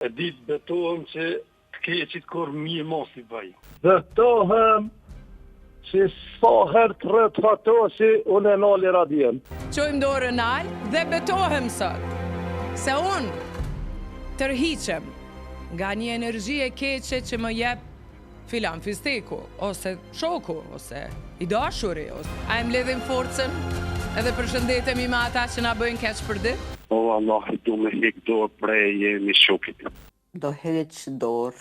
E ditë betohem që të keqit kur mirë mos i bëj. Betohem që sa herë të rrët ato që unë e nali radien. Qojmë dorën nalë dhe betohem sot, se unë tërhiqem nga një energji e keqe që më jep filan fisteku, ose shoku, ose i dashuri, a e mbledhim forcën edhe përshëndetemi me ata që na bëjnë keq për ditë? O Allah, du me hek dorë prej jemi shokit. Do heq dorë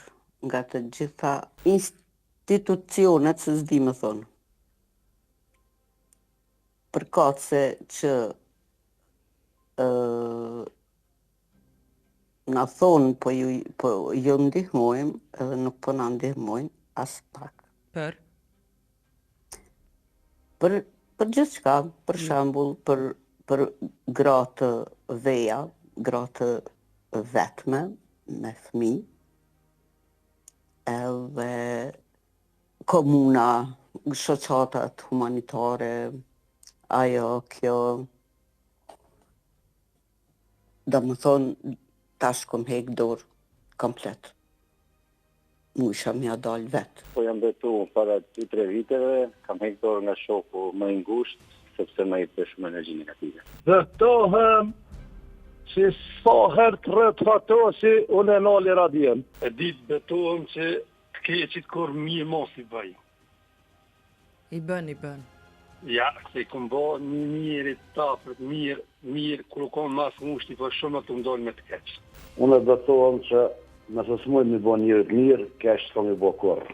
nga të gjitha institucionet, se s'di më thonë. Përkatëse që na thonë po ju ndihmojmë edhe nuk po na ndihmojnë as pak. Për gjithçka, për shembull, për gratë veja, gratë vetme, me fëmijë, edhe komuna, shoqatat humanitare, ajo kjo, do më thonë, tash kom hek dorë komplet. Mu isha mja dalë vetë. Po jam betu para 2-3 viteve, kam hek dorë nga shoku më i ngushtë, sepse më i për shumë energji negative. Betohem që sa herë të rrët ato që unë e nali radien. E ditë betohem që të keqit kur mirë mos i bëj. i bën. Ja, se kom bo një mirë i tapët, mirë, kur kom mas ngushti, po shumë të ndonjë me të keq. Unë e betohem që nëse s'moj mi bo njërë mirë, keq s'ka mi bo korë.